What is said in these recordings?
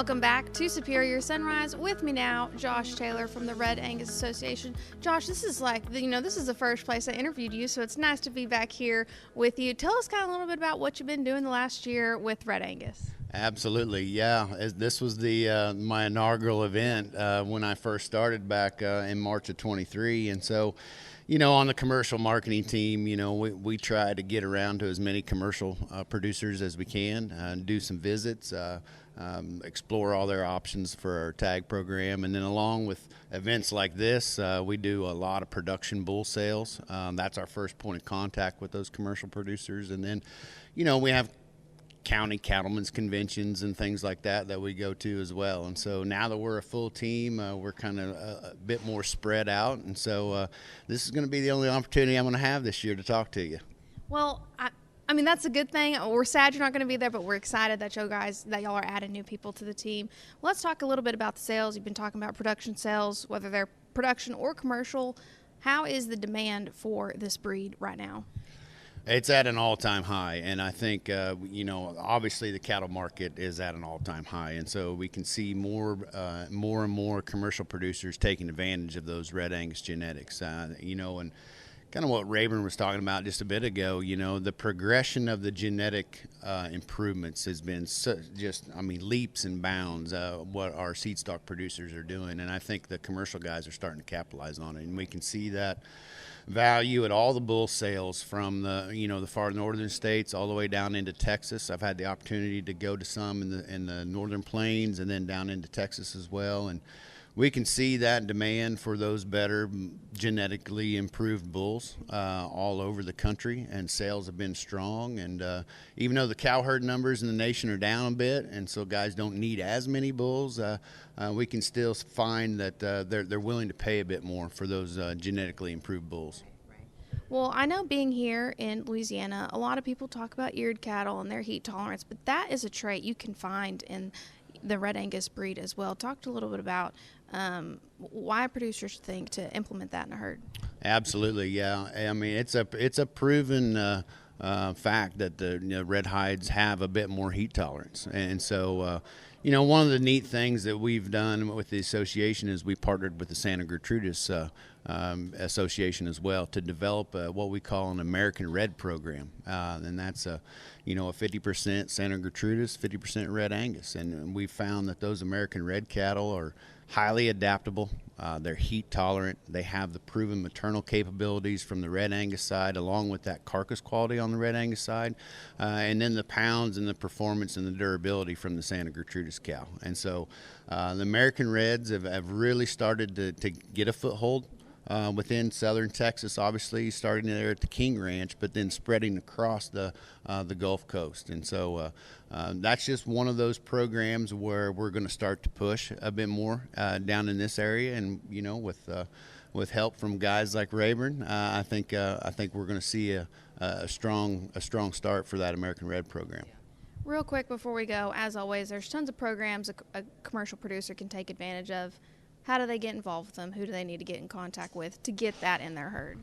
Welcome back to Superior Sunrise. With me now, Josh Taylor from the Red Angus Association. Josh, this is this is the first place I interviewed you, so it's nice to be back here with you. Tell us kind of a little bit about what you've been doing the last year with Red Angus. Absolutely, yeah. This was my inaugural event when I first started back in March of 23, and so, on the commercial marketing team, we try to get around to as many commercial producers as we can, do some visits, explore all their options for our tag program, and then along with events like this, we do a lot of production bull sales. That's our first point of contact with those commercial producers, and then, we have county cattlemen's conventions and things like that we go to as well. And so now that we're a full team, we're kind of a bit more spread out, and so this is going to be the only opportunity I'm going to have this year to talk to you. Well, I mean, that's a good thing. We're sad you're not going to be there, but we're excited that y'all are adding new people to the team. Let's talk a little bit about the sales. You've been talking about production sales, whether they're production or commercial. How is the demand for this breed right now? It's at an all-time high, and I think, obviously the cattle market is at an all-time high, and so we can see more and more commercial producers taking advantage of those Red Angus genetics, and kind of what Rayburn was talking about just a bit ago, the progression of the genetic improvements has been leaps and bounds, what our seed stock producers are doing, and I think the commercial guys are starting to capitalize on it, and we can see that value at all the bull sales from the far northern states all the way down into Texas. I've had the opportunity to go to some in the northern plains and then down into Texas as well, and we can see that demand for those better genetically improved bulls all over the country, and sales have been strong. And even though the cow herd numbers in the nation are down a bit, and so guys don't need as many bulls, we can still find that they're willing to pay a bit more for those genetically improved bulls. Well, I know being here in Louisiana, a lot of people talk about eared cattle and their heat tolerance, but that is a trait you can find in the Red Angus breed as well. Talk a little bit about why producers think to implement that in a herd. Absolutely, yeah. I mean, it's a proven fact that the red hides have a bit more heat tolerance, and so one of the neat things that we've done with the association is we partnered with the Santa Gertrudis Association as well to develop what we call an American Red program, and that's a 50% Santa Gertrudis, 50% Red Angus, and we found that those American Red cattle are highly adaptable. They're heat tolerant. They have the proven maternal capabilities from the Red Angus side, along with that carcass quality on the Red Angus side, and then the pounds and the performance and the durability from the Santa Gertrudis cow. And so the American Reds have really started to get a foothold within southern Texas, obviously starting there at the King Ranch, but then spreading across the Gulf Coast. And so that's just one of those programs where we're going to start to push a bit more down in this area, and with help from guys like Rayburn, I think we're going to see a strong start for that American Red program. Real quick before we go, as always, there's tons of programs a commercial producer can take advantage of. How do they get involved with them? Who do they need to get in contact with to get that in their herd?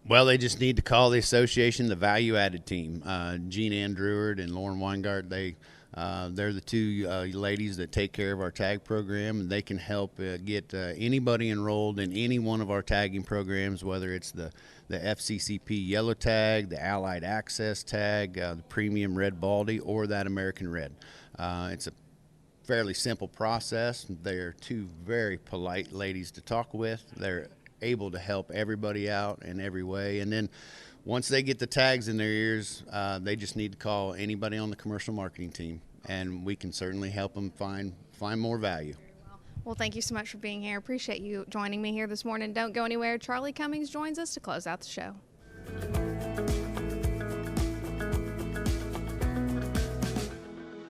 Well, they just need to call the association, the value-added team. Jean Ann Druard and Lauren Weingart, they're the two ladies that take care of our tag program, and they can help get anybody enrolled in any one of our tagging programs, whether it's the FCCP Yellow Tag, the Allied Access Tag, the Premium Red Baldy, or that American Red. It's a fairly simple process. They're two very polite ladies to talk with. They're able to help everybody out in every way, and then once they get the tags in their ears, they just need to call anybody on the commercial marketing team, and we can certainly help them find more value. Well, thank you so much for being here. Appreciate you joining me here this morning. Don't go anywhere. Charlie Cummings joins us to close out the show.